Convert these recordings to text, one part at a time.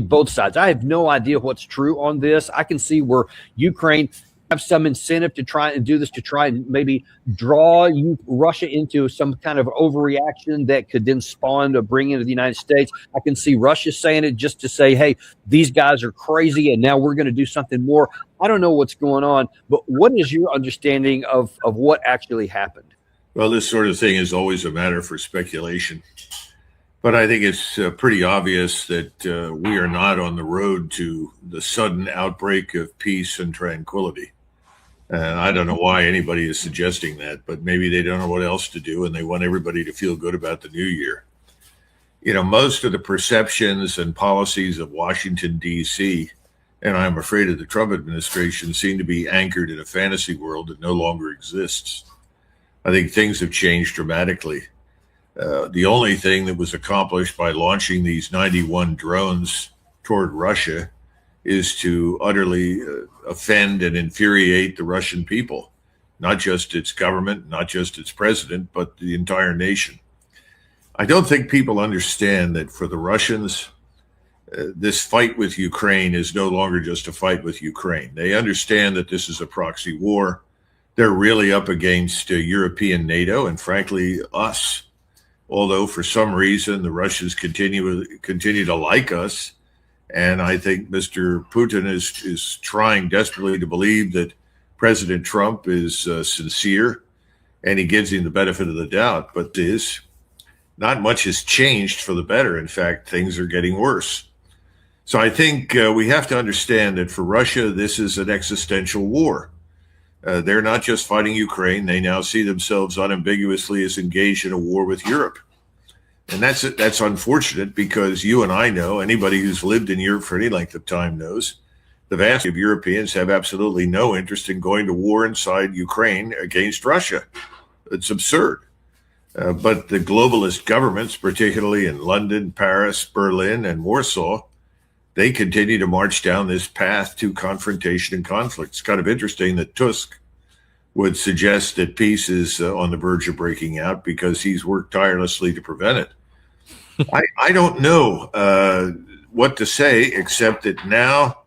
both sides. I have no idea what's true on this. I can see where Ukraine have some incentive to try and do this, to try and maybe draw Russia into some kind of overreaction that could then spawn a bring into the United States. I can see Russia saying it just to say, hey, these guys are crazy and now we're going to do something more. I don't know what's going on, but what is your understanding of what actually happened? Well, this sort of thing is always a matter for speculation. But I think it's pretty obvious that we are not on the road to the sudden outbreak of peace and tranquility. I don't know why anybody is suggesting that, but maybe they don't know what else to do and they want everybody to feel good about the new year. You know, most of the perceptions and policies of Washington, D.C., and I'm afraid of the Trump administration, seem to be anchored in a fantasy world that no longer exists. I think things have changed dramatically. The only thing that was accomplished by launching these 91 drones toward Russia is to utterly offend and infuriate the Russian people, not just its government, not just its president, but the entire nation. I don't think people understand that for the Russians, this fight with Ukraine is no longer just a fight with Ukraine. They understand that this is a proxy war. They're really up against European NATO and, frankly, us. Although for some reason the Russians continue to like us. And I think Mr. Putin is trying desperately to believe that President Trump is sincere and he gives him the benefit of the doubt. But not much has changed for the better. In fact, things are getting worse. So I think we have to understand that for Russia, this is an existential war. They're not just fighting Ukraine. They now see themselves unambiguously as engaged in a war with Europe. And that's unfortunate because you and I know, anybody who's lived in Europe for any length of time knows, the vast majority of Europeans have absolutely no interest in going to war inside Ukraine against Russia. It's absurd. But the globalist governments, particularly in London, Paris, Berlin, and Warsaw, they continue to march down this path to confrontation and conflict. It's kind of interesting that Tusk would suggest that peace is on the verge of breaking out because he's worked tirelessly to prevent it. I don't know what to say, except that now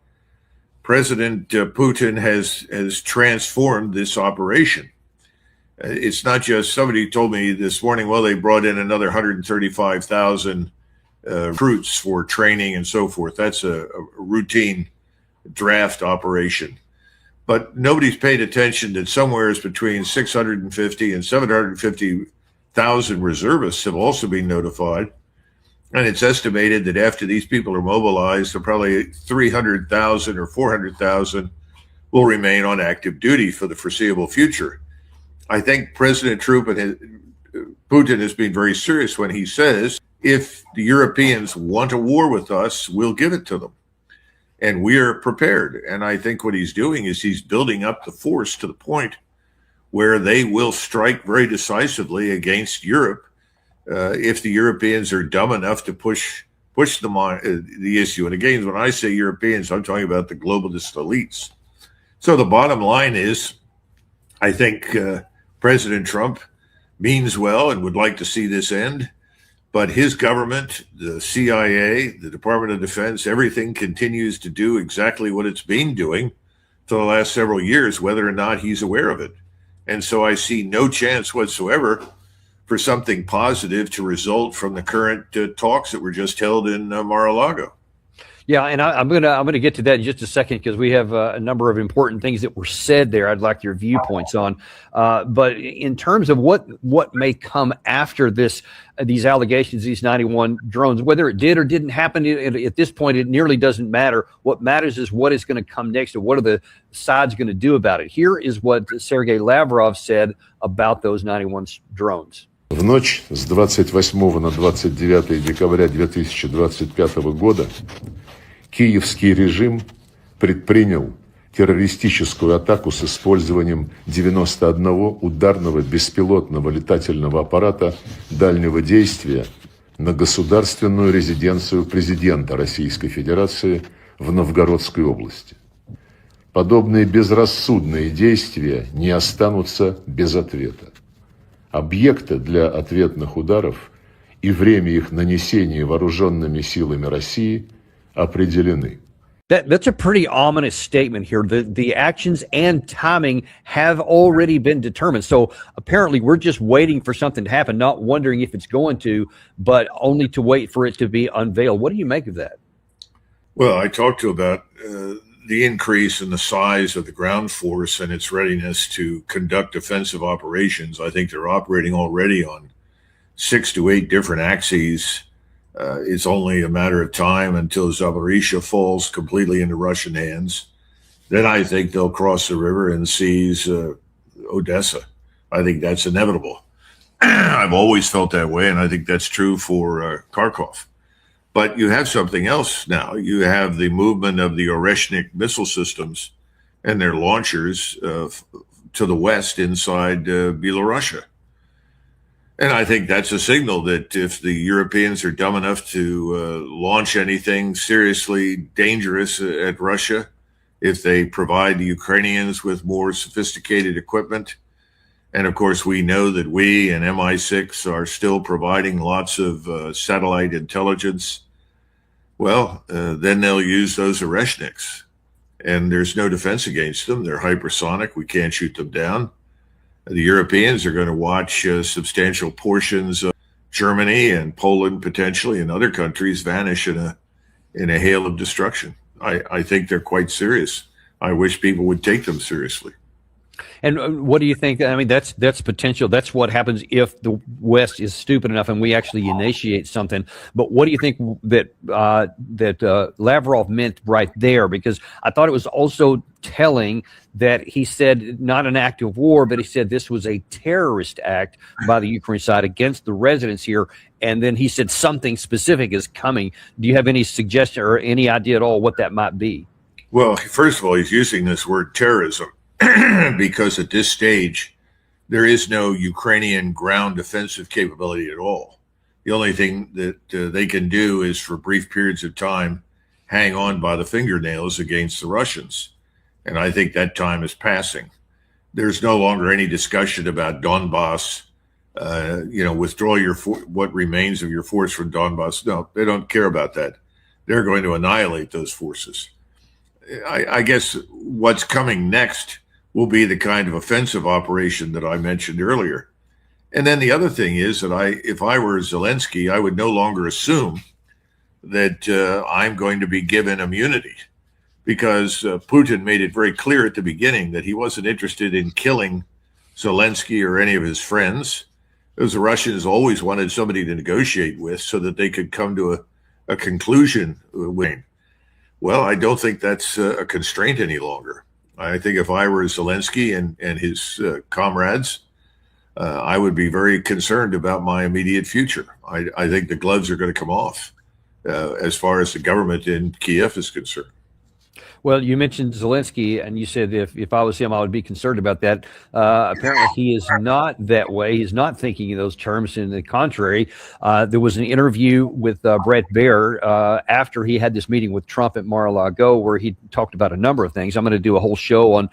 President Putin has transformed this operation. It's not just, somebody told me this morning, well, they brought in another 135,000 recruits for training and so forth. That's a routine draft operation. But nobody's paid attention that somewhere is between 650 and 750,000 reservists have also been notified. And it's estimated that after these people are mobilized, probably 300,000 or 400,000 will remain on active duty for the foreseeable future. I think President Putin has been very serious when he says, if the Europeans want a war with us, we'll give it to them. And we're prepared. And I think what he's doing is he's building up the force to the point where they will strike very decisively against Europe if the Europeans are dumb enough to push them on the issue. And again, when I say Europeans, I'm talking about the globalist elites. So the bottom line is, I think President Trump means well and would like to see this end. But his government, the CIA, the Department of Defense, everything continues to do exactly what it's been doing for the last several years, whether or not he's aware of it. And so I see no chance whatsoever for something positive to result from the current talks that were just held in Mar-a-Lago. Yeah, and I'm gonna get to that in just a second because we have a number of important things that were said there. I'd like your viewpoints on. But in terms of what may come after these allegations, these 91 drones, whether it did or didn't happen at this point, it nearly doesn't matter. What matters is what is going to come next and what are the sides going to do about it. Here is what Sergei Lavrov said about those 91 drones. В ночь с 28 на 29 декабря 2025 года киевский режим предпринял террористическую атаку с использованием 91 ударного беспилотного летательного аппарата дальнего действия на государственную резиденцию президента Российской Федерации в Новгородской области. Подобные безрассудные действия не останутся без ответа. Объекты для ответных ударов и время их нанесения вооруженными силами России определены. That's a pretty ominous statement here. The actions and timing have already been determined. So apparently we're just waiting for something to happen, not wondering if it's going to, but only to wait for it to be unveiled. What do you make of that? Well, I talked to about the increase in the size of the ground force and its readiness to conduct offensive operations. I think they're operating already on 6 to 8 different axes. It's only a matter of time until Zaporizhzhia falls completely into Russian hands. Then I think they'll cross the river and seize Odessa. I think that's inevitable. I've always felt that way, and I think that's true for Kharkov. But you have something else now. You have the movement of the Oreshnik missile systems and their launchers to the west inside Belarusia. And I think that's a signal that if the Europeans are dumb enough to launch anything seriously dangerous at Russia, if they provide the Ukrainians with more sophisticated equipment, and of course we know that we and MI6 are still providing lots of satellite intelligence, well, then they'll use those Oreshniks. And there's no defense against them. They're hypersonic. We can't shoot them down. The Europeans are going to watch substantial portions of Germany and Poland potentially and other countries vanish in a hail of destruction. I think they're quite serious. I wish people would take them seriously. And what do you think? I mean, that's potential. That's what happens if the West is stupid enough and we actually initiate something. But what do you think that Lavrov meant right there? Because I thought it was also telling that he said not an act of war, but he said this was a terrorist act by the Ukraine side against the residents here. And then he said something specific is coming. Do you have any suggestion or any idea at all what that might be? Well, first of all, he's using this word terrorism because at this stage, there is no Ukrainian ground defensive capability at all. The only thing that they can do is for brief periods of time, hang on by the fingernails against the Russians. And I think that time is passing. There's no longer any discussion about Donbass, withdraw what remains of your force from Donbass. No, they don't care about that. They're going to annihilate those forces. I guess what's coming next will be the kind of offensive operation that I mentioned earlier. And then the other thing is that if I were Zelensky, I would no longer assume that I'm going to be given immunity, because Putin made it very clear at the beginning that he wasn't interested in killing Zelensky or any of his friends, because the Russians always wanted somebody to negotiate with so that they could come to a conclusion with. Well, I don't think that's a constraint any longer. I think if I were Zelensky and his comrades, I would be very concerned about my immediate future. I think the gloves are going to come off as far as the government in Kiev is concerned. Well, you mentioned Zelensky, and you said if I was him, I would be concerned about that. Apparently, he is not that way. He's not thinking in those terms. In the contrary, there was an interview with Brett Baer after he had this meeting with Trump at Mar-a-Lago, where he talked about a number of things. I'm going to do a whole show on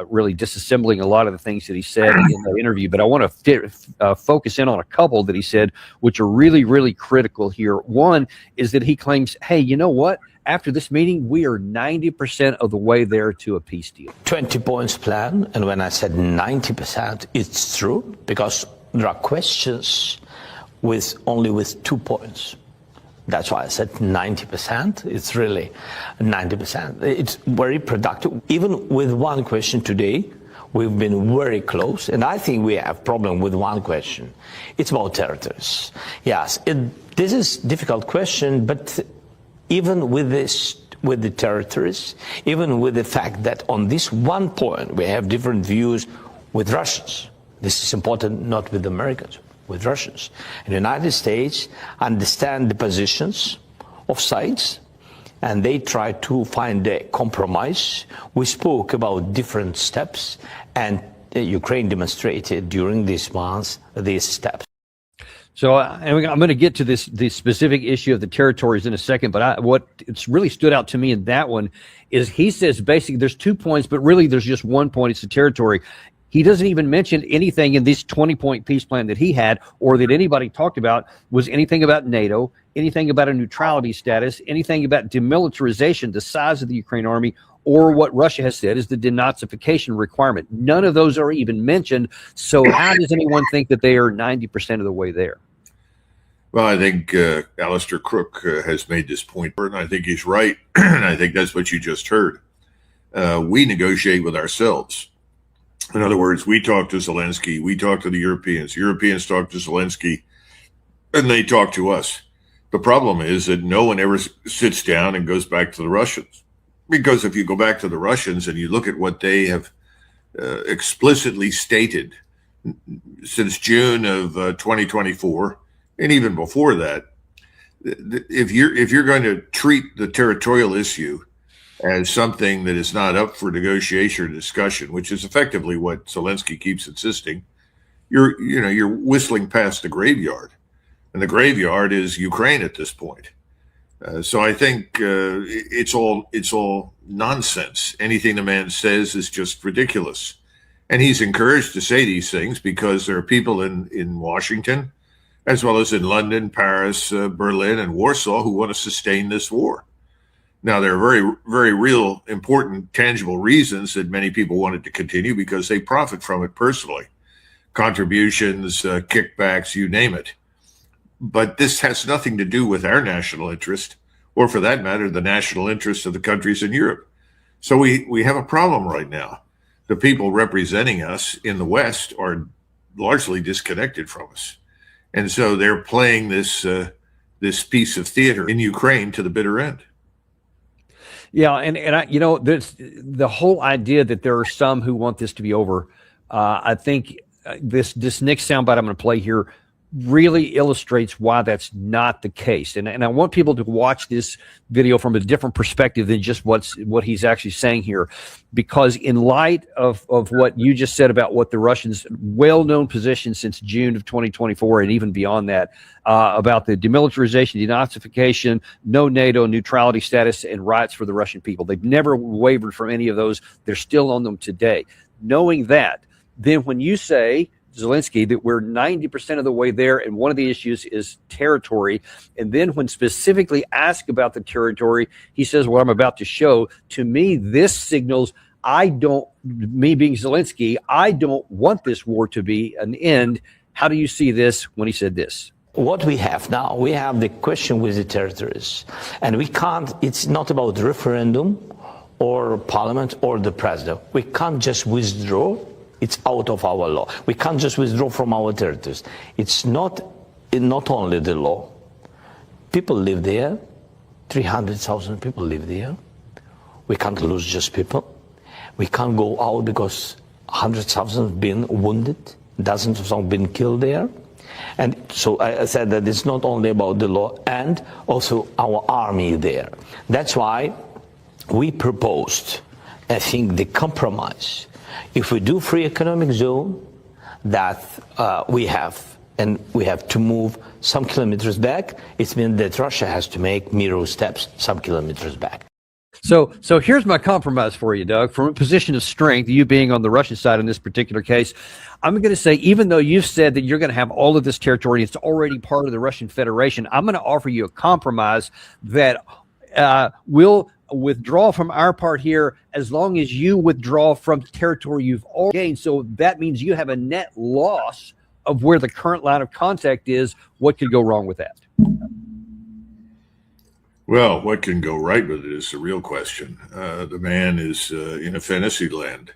really disassembling a lot of the things that he said in that interview, but I want to focus in on a couple that he said, which are really, really critical here. One is that he claims, hey, you know what? After this meeting, we are 90% of the way there to a peace deal. 20 points plan, and when I said 90%, it's true, because there are questions only with 2 points. That's why I said 90%. It's really 90%. It's very productive. Even with one question today, we've been very close, and I think we have problem with one question. It's about territories. Yes, this is a difficult question, but even with this, with the territories, even with the fact that on this one point we have different views with Russians. This is important not with the Americans, with Russians. And the United States understand the positions of sides, and they try to find a compromise. We spoke about different steps, and Ukraine demonstrated during these months these steps. So I'm going to get to the specific issue of the territories in a second, but what it's really stood out to me in that one is he says basically there's 2 points, but really there's just 1 point. It's the territory. He doesn't even mention anything in this 20-point peace plan that he had or that anybody talked about was anything about NATO, anything about a neutrality status, anything about demilitarization, the size of the Ukraine army, or what Russia has said is the denazification requirement. None of those are even mentioned. So how does anyone think that they are 90% of the way there? Well, I think Alistair Crook has made this point, and I think he's right. And I think that's what you just heard. We negotiate with ourselves. In other words, we talk to Zelensky, we talk to the Europeans talk to Zelensky, and they talk to us. The problem is that no one ever sits down and goes back to the Russians. Because if you go back to the Russians and you look at what they have explicitly stated since June of 2024, and even before that, if you're going to treat the territorial issue as something that is not up for negotiation or discussion, which is effectively what Zelensky keeps insisting, you're whistling past the graveyard, and the graveyard is Ukraine at this point. So I think it's all nonsense. Anything the man says is just ridiculous, and he's encouraged to say these things because there are people in Washington, as well as in London, Paris, Berlin, and Warsaw, who want to sustain this war. Now, there are very, very real, important, tangible reasons that many people want it to continue because they profit from it personally. Contributions, kickbacks, you name it. But this has nothing to do with our national interest, or for that matter, the national interest of the countries in Europe. So we have a problem right now. The people representing us in the West are largely disconnected from us. And so they're playing this piece of theater in Ukraine to the bitter end. Yeah, and I, the whole idea that there are some who want this to be over, I think this next soundbite I'm going to play here really illustrates why that's not the case. And I want people to watch this video from a different perspective than just what he's actually saying here, because in light of what you just said about what the Russians' well-known position since June of 2024 and even beyond that, about the demilitarization, denazification, no NATO, neutrality status, and rights for the Russian people. They've never wavered from any of those. They're still on them today. Knowing that, then when you say, Zelensky, that we're 90% of the way there, and one of the issues is territory. And then when specifically asked about the territory, he says, what I'm about to show, to me, this signals me being Zelensky, I don't want this war to be an end. How do you see this when he said this? What we have now, we have the question with the territories. And we can't, it's not about referendum or parliament or the president. We can't just withdraw. It's out of our law. We can't just withdraw from our territories. It's not only the law. People live there. 300,000 people live there. We can't lose just people. We can't go out because 100,000 have been wounded. Dozens of them have been killed there. And so I said that it's not only about the law and also our army there. That's why we proposed, I think, the compromise. If we do free economic zone, that we have to move some kilometers back, it means that Russia has to make mirror steps some kilometers back. So here's my compromise for you, Doug. From a position of strength, you being on the Russian side in this particular case, I'm going to say, even though you've said that you're going to have all of this territory, it's already part of the Russian Federation, I'm going to offer you a compromise that will withdraw from our part here as long as you withdraw from territory you've already gained. So that means you have a net loss of where the current line of contact is. What could go wrong with that? Well, what can go right with it is the real question. The man is in a fantasy land.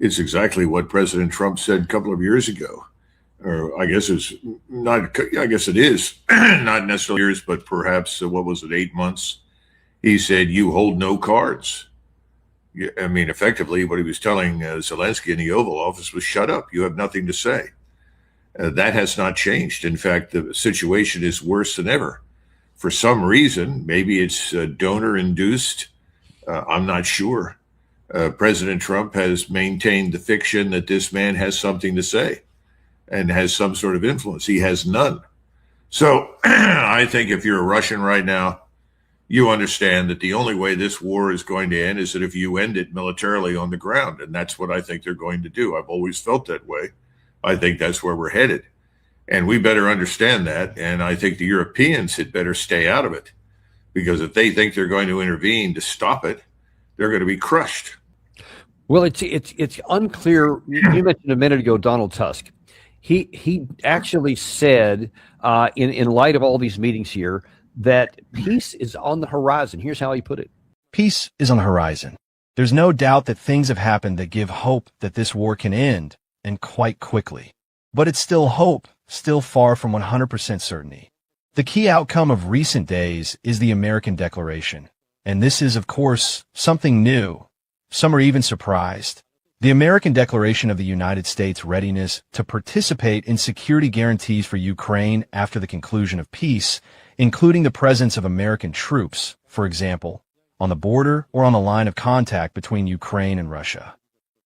It's exactly what President Trump said a couple of years ago. Or I guess it's not, I guess it is not necessarily years, but perhaps, 8 months? He said, you hold no cards. I mean, effectively, what he was telling Zelensky in the Oval Office was, shut up. You have nothing to say. That has not changed. In fact, the situation is worse than ever. For some reason, maybe it's donor-induced. I'm not sure. President Trump has maintained the fiction that this man has something to say and has some sort of influence. He has none. So I think if you're a Russian right now, you understand that the only way this war is going to end is that if you end it militarily on the ground. And that's what I think they're going to do. I've always felt that way. I think that's where we're headed. And we better understand that. And I think the Europeans had better stay out of it, because if they think they're going to intervene to stop it, they're going to be crushed. Well, it's unclear. You mentioned a minute ago Donald Tusk. He actually said in light of all these meetings here that peace is on the horizon. Here's how he put it. Peace is on the horizon. There's no doubt that things have happened that give hope that this war can end, and quite quickly. But it's still hope, still far from 100% certainty. The key outcome of recent days is the American declaration. And this is, of course, something new. Some are even surprised. The American Declaration of the United States' readiness to participate in security guarantees for Ukraine after the conclusion of peace, including the presence of American troops, for example, on the border or on the line of contact between Ukraine and Russia.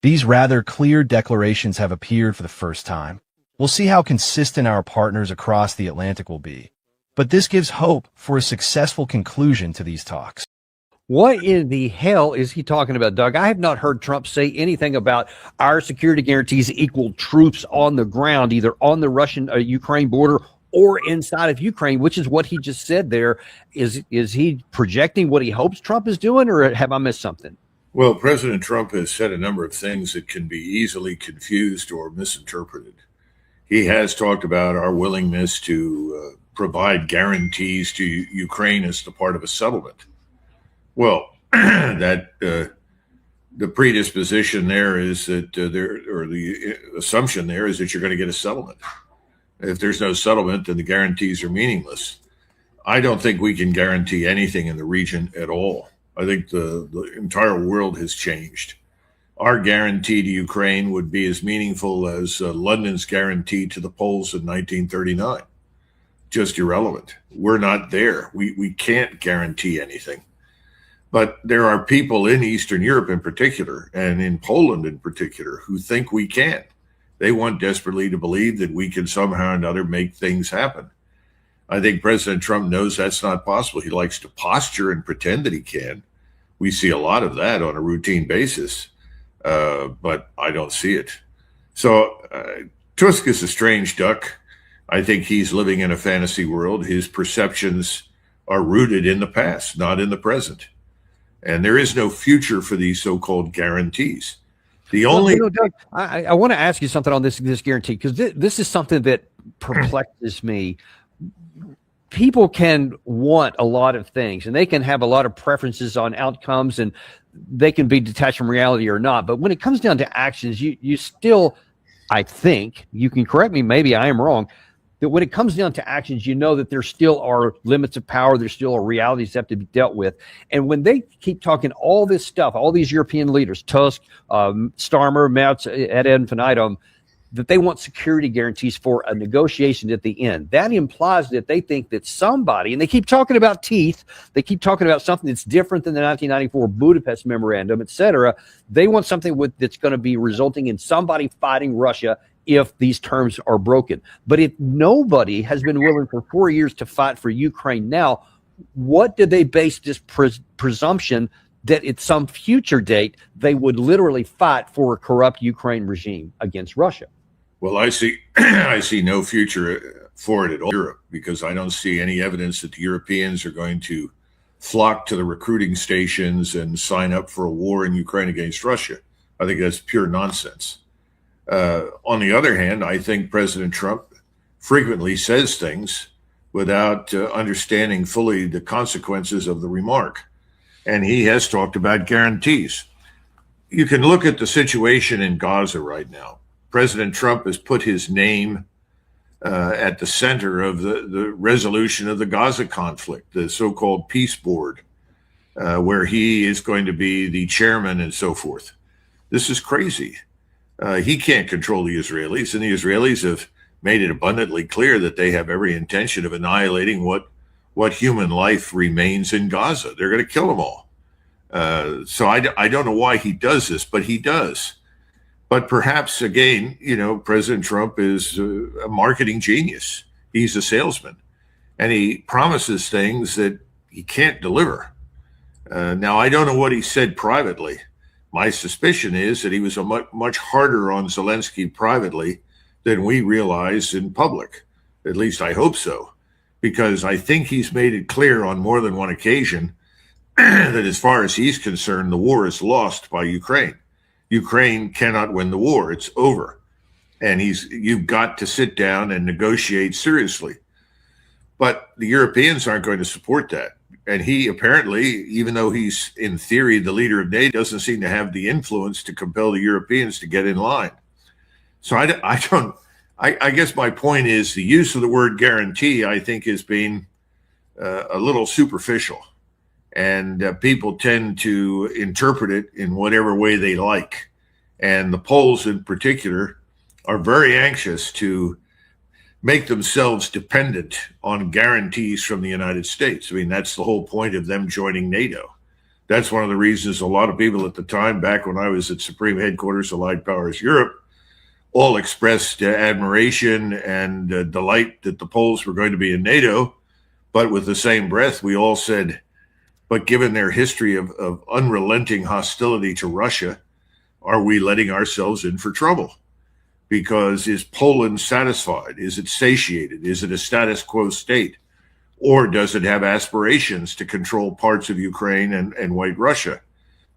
These rather clear declarations have appeared for the first time. We'll see how consistent our partners across the Atlantic will be. But this gives hope for a successful conclusion to these talks. What in the hell is he talking about, Doug? I have not heard Trump say anything about our security guarantees equal troops on the ground, either on the Russian-Ukraine border or inside of Ukraine, which is what he just said there. Is he projecting what he hopes Trump is doing, or have I missed something? Well, President Trump has said a number of things that can be easily confused or misinterpreted. He has talked about our willingness to provide guarantees to Ukraine as the part of a settlement. Well, that the predisposition there is that the assumption there is that you're going to get a settlement. If there's no settlement, then the guarantees are meaningless. I don't think we can guarantee anything in the region at all. I think the entire world has changed. Our guarantee to Ukraine would be as meaningful as London's guarantee to the Poles in 1939. Just irrelevant. We're not there. We can't guarantee anything. But there are people in Eastern Europe in particular, and in Poland in particular, who think we can. They want desperately to believe that we can somehow or another make things happen. I think President Trump knows that's not possible. He likes to posture and pretend that he can. We see a lot of that on a routine basis, but I don't see it. So Tusk is a strange duck. I think he's living in a fantasy world. His perceptions are rooted in the past, not in the present. And there is no future for these so-called guarantees. The only Doug, I want to ask you something on this guarantee, because this is something that perplexes me. People can want a lot of things, and they can have a lot of preferences on outcomes, and they can be detached from reality or not. But when it comes down to actions, you still, I think, you can correct me, maybe I am wrong, that when it comes down to actions, you know that there still are limits of power. There still are realities that have to be dealt with. And when they keep talking all this stuff, all these European leaders, Tusk, Starmer, Merz, ad infinitum, that they want security guarantees for a negotiation at the end. That implies that they think that somebody, and they keep talking about teeth, they keep talking about something that's different than the 1994 Budapest Memorandum, et cetera. They want something that's going to be resulting in somebody fighting Russia if these terms are broken. But if nobody has been willing for 4 years to fight for Ukraine now, what do they base this presumption that at some future date they would literally fight for a corrupt Ukraine regime against Russia? Well, I see no future for it at all, Europe, because I don't see any evidence that the Europeans are going to flock to the recruiting stations and sign up for a war in Ukraine against Russia. I think that's pure nonsense. On the other hand, I think President Trump frequently says things without understanding fully the consequences of the remark. And he has talked about guarantees. You can look at the situation in Gaza right now. President Trump has put his name at the center of the resolution of the Gaza conflict, the so-called peace board, where he is going to be the chairman and so forth. This is crazy. He can't control the Israelis, and the Israelis have made it abundantly clear that they have every intention of annihilating what human life remains in Gaza. They're going to kill them all. So I don't know why he does this, but he does. But perhaps, again, President Trump is a marketing genius. He's a salesman. And he promises things that, he can't deliver. Now, I don't know what he said privately. My suspicion is that he was much harder on Zelensky privately than we realize in public. At least I hope so, because I think he's made it clear on more than one occasion that as far as he's concerned, the war is lost by Ukraine. Ukraine cannot win the war. It's over. And you've got to sit down and negotiate seriously. But the Europeans aren't going to support that. And he apparently, even though he's in theory the leader of NATO, doesn't seem to have the influence to compel the Europeans to get in line. So I guess my point is the use of the word guarantee, I think, is being a little superficial. And people tend to interpret it in whatever way they like. And the Poles in particular are very anxious to make themselves dependent on guarantees from the United States. I mean, that's the whole point of them joining NATO. That's one of the reasons a lot of people at the time, back when I was at Supreme Headquarters Allied Powers Europe, all expressed admiration and delight that the Poles were going to be in NATO. But with the same breath, we all said, but given their history of unrelenting hostility to Russia, are we letting ourselves in for trouble? Because is Poland satisfied? Is it satiated? Is it a status quo state? Or does it have aspirations to control parts of Ukraine and White Russia?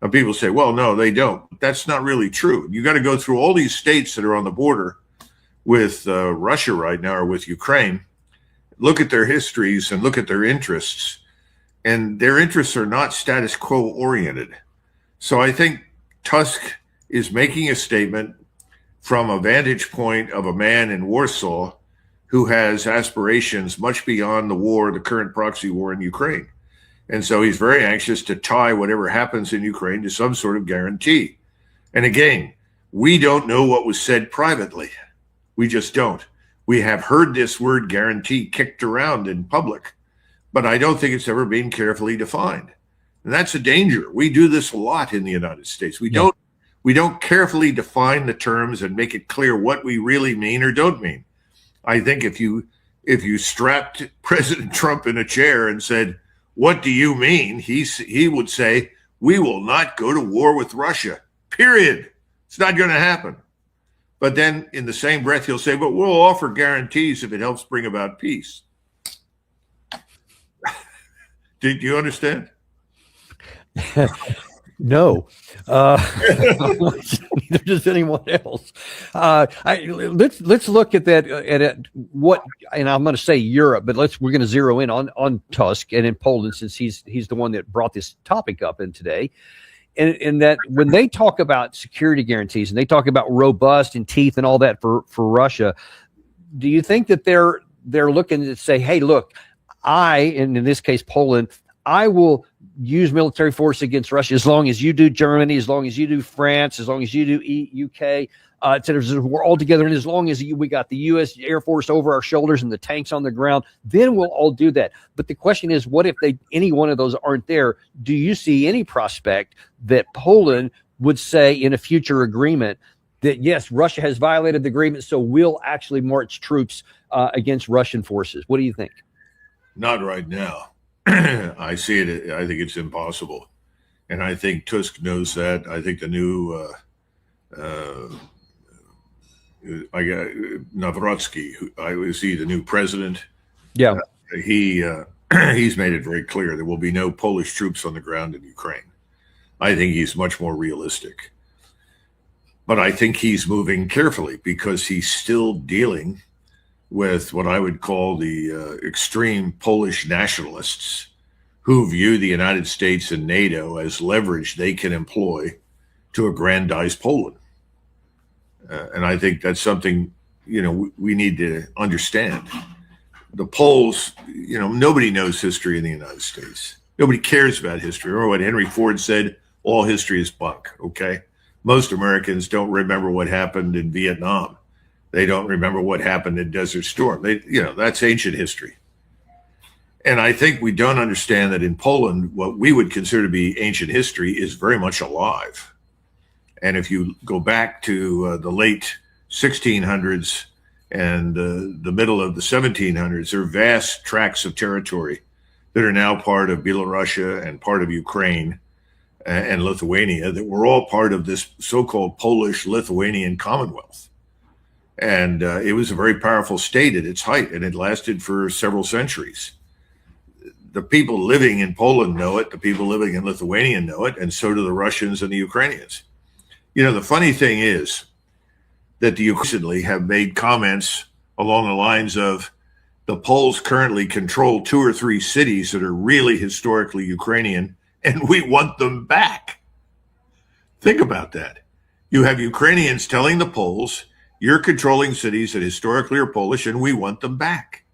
Now, people say, well, no, they don't. That's not really true. You got to go through all these states that are on the border with Russia right now, or with Ukraine, look at their histories and look at their interests. And their interests are not status quo oriented. So I think Tusk is making a statement from a vantage point of a man in Warsaw who has aspirations much beyond the war, the current proxy war in Ukraine. And so he's very anxious to tie whatever happens in Ukraine to some sort of guarantee. And again, we don't know what was said privately. We just don't. We have heard this word guarantee kicked around in public, but I don't think it's ever been carefully defined. And that's a danger. We do this a lot in the United States. We don't carefully define the terms and make it clear what we really mean or don't mean. I think if you strapped President Trump in a chair and said, what do you mean? He would say, we will not go to war with Russia, period. It's not going to happen. But then in the same breath, he'll say, but we'll offer guarantees if it helps bring about peace. Do you understand? No, neither does anyone else. Let's look at that. What, and I'm going to say Europe, but we're going to zero in on Tusk and in Poland, since he's the one that brought this topic up in today. And that when they talk about security guarantees and they talk about robust and teeth and all that for Russia, do you think that they're looking to say, hey, look, and in this case Poland, I will use military force against Russia as long as you do Germany, as long as you do France, as long as you do UK, etc. We're all together, and as long as we got the U.S. Air Force over our shoulders and the tanks on the ground, then we'll all do that. But the question is, what if any one of those aren't there? Do you see any prospect that Poland would say in a future agreement that, yes, Russia has violated the agreement, so we'll actually march troops against Russian forces? What do you think? Not right now. I see it. I think it's impossible. And I think Tusk knows that. I think the new Navratsky, is he the new president? Yeah. He's made it very clear there will be no Polish troops on the ground in Ukraine. I think he's much more realistic. But I think he's moving carefully because he's still dealing with what I would call the extreme Polish nationalists who view the United States and NATO as leverage they can employ to aggrandize Poland. And I think that's something, we need to understand. The Poles, nobody knows history in the United States. Nobody cares about history. Remember what Henry Ford said? All history is bunk, okay? Most Americans don't remember what happened in Vietnam. They don't remember what happened in Desert Storm. That's ancient history. And I think we don't understand that in Poland, what we would consider to be ancient history is very much alive. And if you go back to the late 1600s and the middle of the 1700s, there are vast tracts of territory that are now part of Belarus and part of Ukraine and Lithuania, that were all part of this so-called Polish-Lithuanian Commonwealth. And it was a very powerful state at its height, and it lasted for several centuries. The people living in Poland know it, the people living in Lithuania know it, and so do the Russians and the Ukrainians. You know, the funny thing is that the Ukrainians have made comments along the lines of, the Poles currently control 2 or 3 cities that are really historically Ukrainian, and we want them back. Think about that. You have Ukrainians telling the Poles, you're controlling cities that historically are Polish, and we want them back.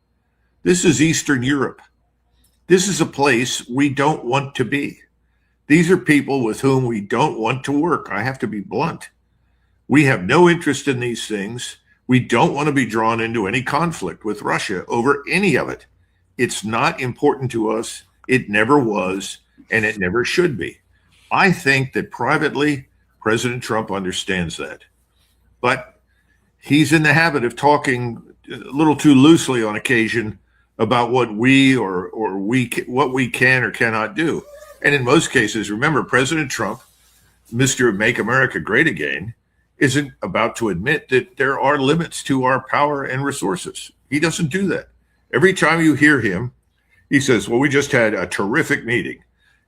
This is Eastern Europe. This is a place we don't want to be. These are people with whom we don't want to work. I have to be blunt. We have no interest in these things. We don't want to be drawn into any conflict with Russia over any of it. It's not important to us. It never was, and it never should be. I think that privately, President Trump understands that. But he's in the habit of talking a little too loosely on occasion about what we what we can or cannot do. And in most cases, remember, President Trump, Mr. Make America Great Again, isn't about to admit that there are limits to our power and resources. He doesn't do that. Every time you hear him, he says, well, we just had a terrific meeting.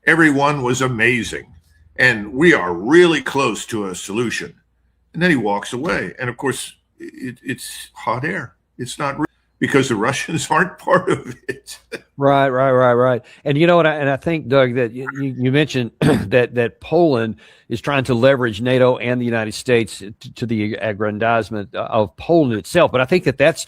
Everyone was amazing. And we are really close to a solution. And then he walks away. And of course, it's hot air. It's not real because the Russians aren't part of it. Right. And you know what? I think, Doug, that you mentioned that Poland is trying to leverage NATO and the United States to the aggrandizement of Poland itself. But I think that's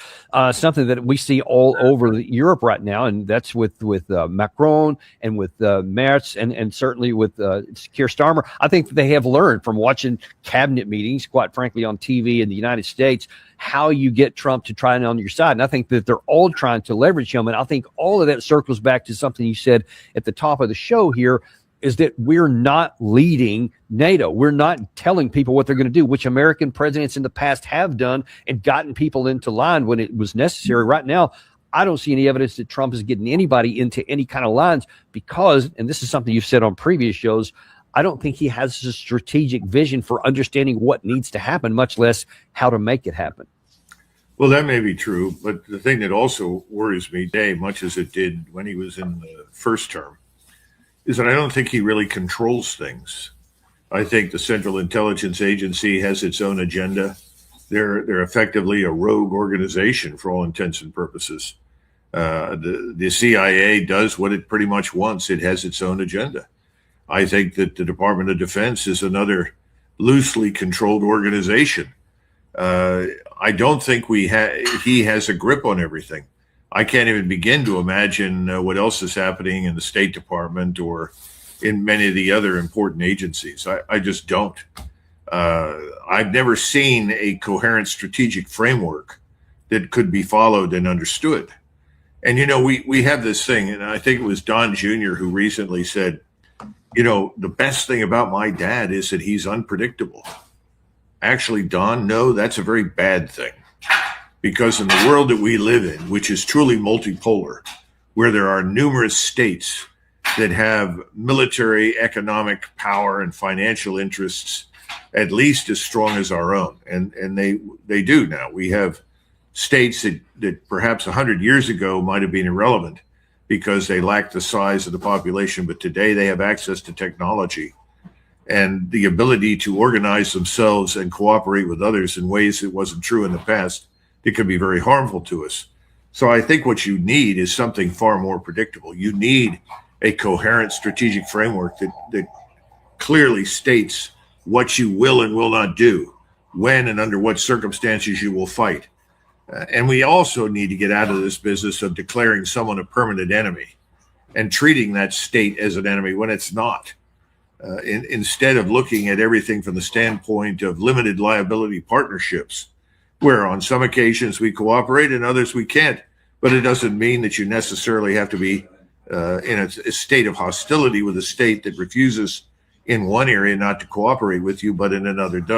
something that we see all over Europe right now, and that's with Macron and with Merz and certainly with Keir Starmer. I think that they have learned from watching cabinet meetings, quite frankly, on TV in the United States, how you get Trump to try it on your side. And I think that they're all trying to leverage him. And I think all of that circles back to something you said at the top of the show here, is that we're not leading NATO. We're not telling people what they're going to do, which American presidents in the past have done and gotten people into line when it was necessary. Right now, I don't see any evidence that Trump is getting anybody into any kind of lines because, and this is something you've said on previous shows, I don't think he has a strategic vision for understanding what needs to happen, much less how to make it happen. Well, that may be true, but the thing that also worries me today, much as it did when he was in the first term, is that I don't think he really controls things. I think the Central Intelligence Agency has its own agenda. They're effectively a rogue organization for all intents and purposes. The CIA does what it pretty much wants. It has its own agenda. I think that the Department of Defense is another loosely controlled organization. I don't think he has a grip on everything. I can't even begin to imagine what else is happening in the State Department or in many of the other important agencies. I just don't. I've never seen a coherent strategic framework that could be followed and understood. And, you know, we have this thing, and I think it was Don Jr. who recently said, you know, the best thing about my dad is that he's unpredictable. Actually, Don, no, that's a very bad thing. Because in the world that we live in, which is truly multipolar, where there are numerous states that have military, economic power and financial interests at least as strong as our own, and they do now. We have states that perhaps 100 years ago might have been irrelevant because they lacked the size of the population, but today they have access to technology and the ability to organize themselves and cooperate with others in ways that wasn't true in the past. It can be very harmful to us. So I think what you need is something far more predictable. You need a coherent strategic framework that clearly states what you will and will not do, when and under what circumstances you will fight. And we also need to get out of this business of declaring someone a permanent enemy and treating that state as an enemy when it's not. Instead of looking at everything from the standpoint of limited liability partnerships, where on some occasions we cooperate and others we can't. But it doesn't mean that you necessarily have to be in a state of hostility with a state that refuses in one area not to cooperate with you, but in another does.